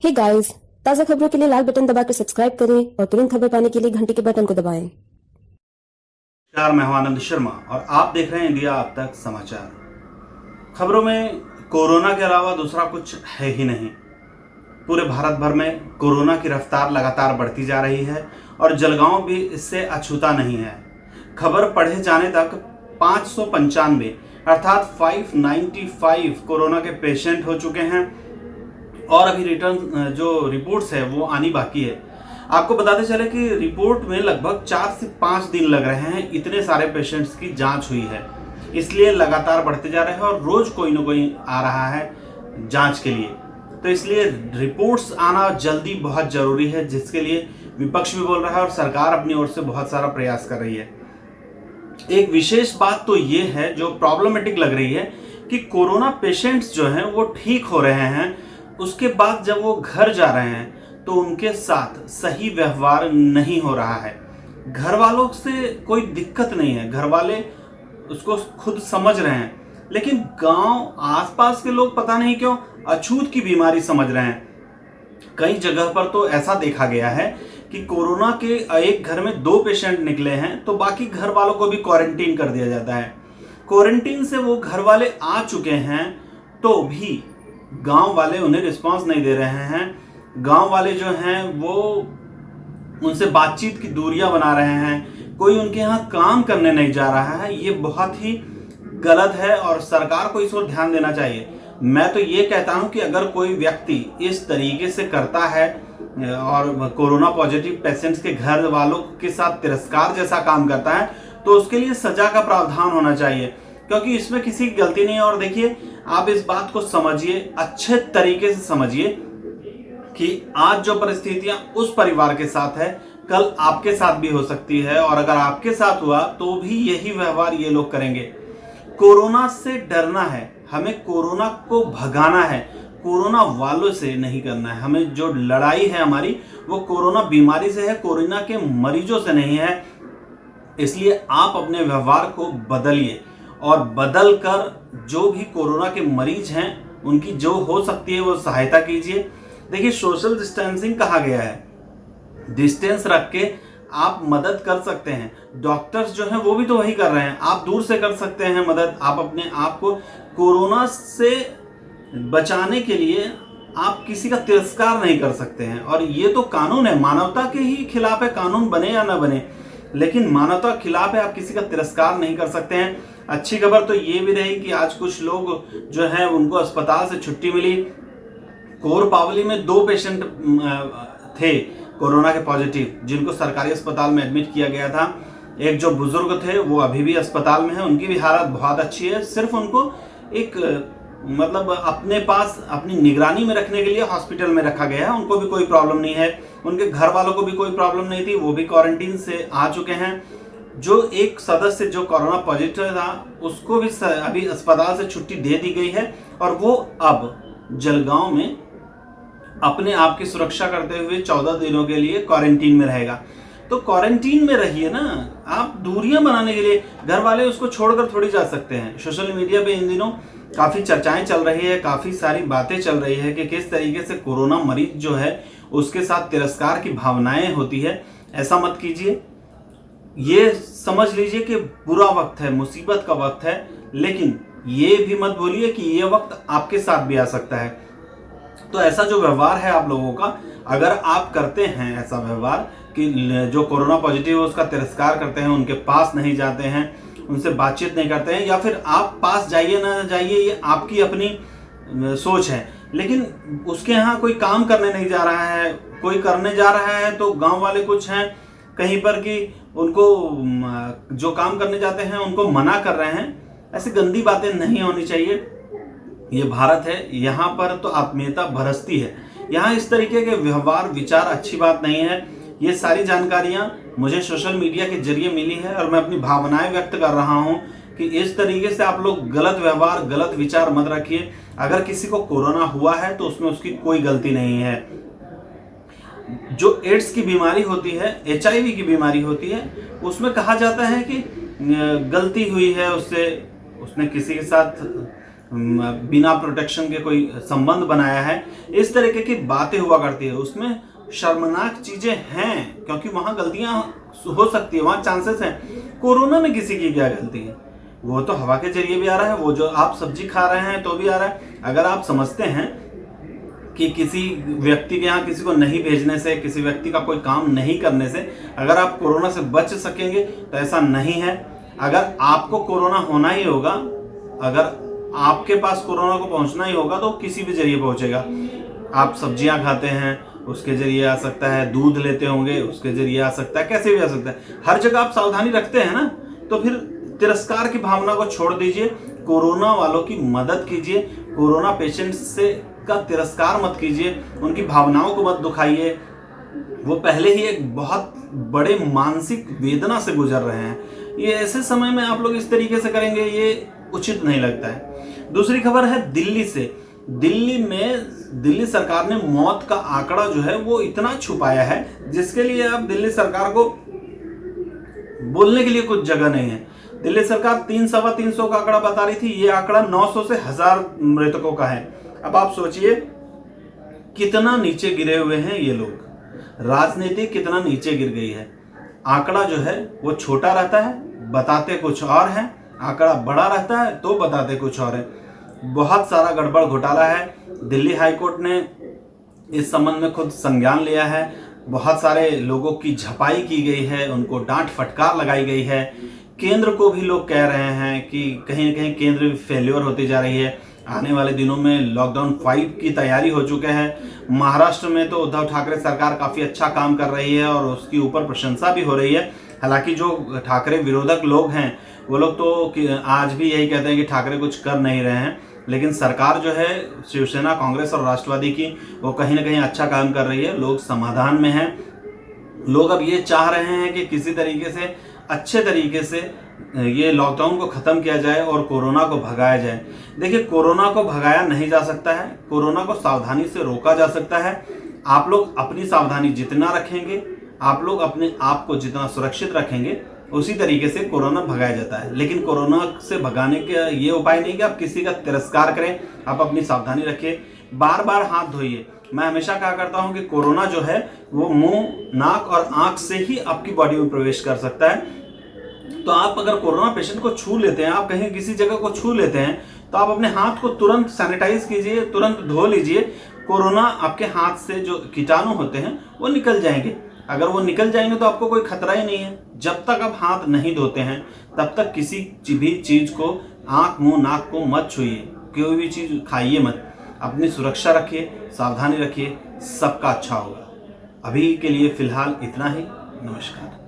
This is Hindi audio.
हे गाइस, ताज़ा खबरों के लिए लाल बटन दबाकर सब्सक्राइब करें और तुरंत खबर पाने के लिए घंटी के बटन को दबाएं। नमस्कार, मैं हूं आनंद शर्मा और आप देख रहे हैं इंडिया अब तक समाचार। खबरों में कोरोना के अलावा दूसरा कुछ है ही नहीं। पूरे भारत भर में कोरोना की रफ्तार लगातार बढ़ती जा रही है और जलगांव भी इससे अछूता नहीं है। खबर पढ़े जाने तक 595 अर्थात 595 कोरोना के पेशेंट हो चुके हैं और अभी रिटर्न जो रिपोर्ट्स है वो आनी बाकी है। आपको बताते चले कि रिपोर्ट में लगभग 4 से 5 दिन लग रहे हैं, इतने सारे पेशेंट्स की जांच हुई है, इसलिए लगातार बढ़ते जा रहे हैं और रोज कोई ना कोई आ रहा है जांच के लिए। तो इसलिए रिपोर्ट्स आना जल्दी बहुत जरूरी है, जिसके लिए विपक्ष भी बोल रहा है और सरकार अपनी ओर से बहुत सारा प्रयास कर रही है। एक विशेष बात तो ये है जो प्रॉब्लमेटिक लग रही है कि कोरोना पेशेंट्स जो हैं वो ठीक हो रहे हैं, उसके बाद जब वो घर जा रहे हैं तो उनके साथ सही व्यवहार नहीं हो रहा है। घर वालों से कोई दिक्कत नहीं है, घर वाले उसको खुद समझ रहे हैं, लेकिन गांव आसपास के लोग पता नहीं क्यों अछूत की बीमारी समझ रहे हैं। कई जगह पर तो ऐसा देखा गया है कि कोरोना के एक घर में 2 पेशेंट निकले हैं तो बाकी घर वालों को भी क्वारंटीन कर दिया जाता है। क्वारंटीन से वो घर वाले आ चुके हैं तो भी गांव वाले उन्हें रिस्पांस नहीं दे रहे हैं। गांव वाले जो हैं वो उनसे बातचीत की दूरियां बना रहे हैं, कोई उनके यहाँ काम करने नहीं जा रहा है। ये बहुत ही गलत है और सरकार को इस ओर ध्यान देना चाहिए। मैं तो ये कहता हूं कि अगर कोई व्यक्ति इस तरीके से करता है और कोरोना पॉजिटिव पेशेंट्स के घर वालों के साथ तिरस्कार जैसा काम करता है तो उसके लिए सजा का प्रावधान होना चाहिए, क्योंकि इसमें किसी की गलती नहीं है। और देखिए, आप इस बात को समझिए, अच्छे तरीके से समझिए कि आज जो परिस्थितियां उस परिवार के साथ है कल आपके साथ भी हो सकती है, और अगर आपके साथ हुआ तो भी यही व्यवहार ये लोग करेंगे। कोरोना से डरना है, हमें कोरोना को भगाना है, कोरोना वालों से नहीं करना है। हमें जो लड़ाई है हमारी वो कोरोना बीमारी से है, कोरोना के मरीजों से नहीं है। इसलिए आप अपने व्यवहार को बदलिए और बदल कर जो भी कोरोना के मरीज हैं उनकी जो हो सकती है वो सहायता कीजिए। देखिए, सोशल डिस्टेंसिंग कहा गया है, डिस्टेंस रख के आप मदद कर सकते हैं। डॉक्टर्स जो हैं वो भी तो वही कर रहे हैं, आप दूर से कर सकते हैं मदद। आप अपने आप को कोरोना से बचाने के लिए आप किसी का तिरस्कार नहीं कर सकते हैं, और ये तो कानून है, मानवता के ही खिलाफ है, कानून बने या ना बने, लेकिन मानवता के खिलाफ है, आप किसी का तिरस्कार नहीं कर सकते हैं। अच्छी खबर तो ये भी रही कि आज कुछ लोग जो हैं उनको अस्पताल से छुट्टी मिली। कोरपावली में 2 पेशेंट थे कोरोना के पॉजिटिव, जिनको सरकारी अस्पताल में एडमिट किया गया था। एक जो बुजुर्ग थे वो अभी भी अस्पताल में है, उनकी भी हालत बहुत अच्छी है। सिर्फ उनको एक अपने पास अपनी निगरानी में रखने के लिए हॉस्पिटल में रखा गया है, उनको भी कोई प्रॉब्लम नहीं है। उनके घर वालों को भी कोई प्रॉब्लम नहीं थी, वो भी क्वारंटीन से आ चुके हैं। जो एक सदस्य जो कोरोना पॉजिटिव था उसको भी अभी अस्पताल से छुट्टी दे दी गई है और वो अब जलगांव में अपने आप की सुरक्षा करते हुए 14 दिनों के लिए क्वारंटीन में रहेगा। तो क्वारंटीन में रहिए ना, आप दूरियां बनाने के लिए घर वाले उसको छोड़कर थोड़ी जा सकते हैं। सोशल मीडिया पे इन दिनों काफ़ी चर्चाएं चल रही है, काफ़ी सारी बातें चल रही है कि किस तरीके से कोरोना मरीज जो है उसके साथ तिरस्कार की भावनाएं होती है। ऐसा मत कीजिए, ये समझ लीजिए कि बुरा वक्त है, मुसीबत का वक्त है, लेकिन ये भी मत भूलिए कि ये वक्त आपके साथ भी आ सकता है। तो ऐसा जो व्यवहार है आप लोगों का, अगर आप करते हैं ऐसा व्यवहार कि जो कोरोना पॉजिटिव है उसका तिरस्कार करते हैं, उनके पास नहीं जाते हैं, उनसे बातचीत नहीं करते हैं, या फिर आप पास जाइए ना जाइए ये आपकी अपनी सोच है, लेकिन उसके यहाँ कोई काम करने नहीं जा रहा है, कोई करने जा रहा है तो गांव वाले कुछ हैं कहीं पर कि उनको जो काम करने जाते हैं उनको मना कर रहे हैं। ऐसी गंदी बातें नहीं होनी चाहिए। ये भारत है, यहाँ पर तो आत्मीयता बरसती है, यहाँ इस तरीके के व्यवहार विचार अच्छी बात नहीं है। ये सारी जानकारियाँ मुझे सोशल मीडिया के जरिए मिली है और मैं अपनी भावनाएं व्यक्त कर रहा हूँ कि इस तरीके से आप लोग गलत व्यवहार गलत विचार मत रखिए। अगर किसी को कोरोना हुआ है तो उसमें उसकी कोई गलती नहीं है। जो एड्स की बीमारी होती है, HIV की बीमारी होती है, उसमें कहा जाता है कि गलती हुई है उससे, उसने किसी के साथ बिना प्रोटेक्शन के कोई संबंध बनाया है, इस तरीके की बातें हुआ करती है। उसमें शर्मनाक चीजें हैं, क्योंकि वहां गलतियां हो सकती है, वहां चांसेस हैं। कोरोना में किसी की क्या गलती है? वो तो हवा के जरिए भी आ रहा है, वो जो आप सब्जी खा रहे हैं तो भी आ रहा है। अगर आप समझते हैं कि किसी व्यक्ति के यहाँ किसी को नहीं भेजने से, किसी व्यक्ति का कोई काम नहीं करने से अगर आप कोरोना से बच सकेंगे, तो ऐसा नहीं है। अगर आपको कोरोना होना ही होगा, अगर आपके पास कोरोना को पहुंचना ही होगा, तो किसी भी जरिए पहुंचेगा। आप सब्जियां खाते हैं, उसके जरिए आ सकता है, दूध लेते होंगे, उसके जरिए आ सकता है, कैसे भी आ सकता है। हर जगह आप सावधानी रखते हैं ना, तो फिर तिरस्कार की भावना को छोड़ दीजिए, कोरोना वालों की मदद कीजिए। कोरोना पेशेंट्स से का तिरस्कार मत कीजिए, उनकी भावनाओं को मत दुखाइए। वो पहले ही एक बहुत बड़े मानसिक वेदना से गुजर रहे हैं। ये ऐसे समय में आप लोग इस तरीके से करेंगे, ये उचित नहीं लगता है। दूसरी खबर है दिल्ली से। दिल्ली सरकार ने मौत का आंकड़ा जो है वो इतना छुपाया है, जिसके लिए अब दिल्ली सरकार को बोलने के लिए कुछ जगह नहीं है। दिल्ली सरकार 300-325 का आंकड़ा बता रही थी, ये आंकड़ा 900 से 1000 मृतकों का है। अब आप सोचिए कितना नीचे गिरे हुए हैं ये लोग, राजनीति कितना नीचे गिर गई है। आंकड़ा जो है वो छोटा रहता है, बताते कुछ और है, आंकड़ा बड़ा रहता है तो बताते कुछ और है। बहुत सारा गड़बड़ घोटाला है। दिल्ली हाईकोर्ट ने इस संबंध में खुद संज्ञान लिया है। बहुत सारे लोगों की झपाई की गई है, उनको डांट फटकार लगाई गई है। केंद्र को भी लोग कह रहे हैं कि कहीं ना कहीं केंद्र भी फेल्योर होती जा रही है। आने वाले दिनों में लॉकडाउन 5 की तैयारी हो चुके हैं। महाराष्ट्र में तो उद्धव ठाकरे सरकार काफ़ी अच्छा काम कर रही है और उसकी ऊपर प्रशंसा भी हो रही है। हालांकि जो ठाकरे विरोधक लोग हैं वो लोग तो आज भी यही कहते हैं कि ठाकरे कुछ कर नहीं रहे हैं, लेकिन सरकार जो है शिवसेना, कांग्रेस और राष्ट्रवादी की, वो कहीं ना कहीं अच्छा काम कर रही है। लोग समाधान में हैं। लोग अब ये चाह रहे हैं कि किसी तरीके से, अच्छे तरीके से ये लॉकडाउन को ख़त्म किया जाए और कोरोना को भगाया जाए। देखिए, कोरोना को भगाया नहीं जा सकता है, कोरोना को सावधानी से रोका जा सकता है। आप लोग अपनी सावधानी जितना रखेंगे, आप लोग अपने आप को जितना सुरक्षित रखेंगे, उसी तरीके से कोरोना भगाया जाता है। लेकिन कोरोना से भगाने का ये उपाय नहीं कि आप किसी का तिरस्कार करें, आप अपनी सावधानी रखिए, बार बार हाथ धोइए। मैं हमेशा कहा करता हूं कि कोरोना जो है वो मुंह, नाक और आंख से ही आपकी बॉडी में प्रवेश कर सकता है। तो आप अगर कोरोना पेशेंट को छू लेते हैं, आप कहीं किसी जगह को छू लेते हैं, तो आप अपने हाथ को तुरंत सैनिटाइज कीजिए, तुरंत धो लीजिए। कोरोना आपके हाथ से जो कीटाणु होते हैं वो निकल जाएंगे। अगर वो निकल जाएंगे तो आपको कोई खतरा ही नहीं है। जब तक आप हाथ नहीं धोते हैं तब तक किसी भी चीज को, आंख, मुंह, नाक को मत छूइए, कोई भी चीज खाइए मत। अपनी सुरक्षा रखिए, सावधानी रखिए, सबका अच्छा होगा। अभी के लिए फिलहाल इतना ही। नमस्कार।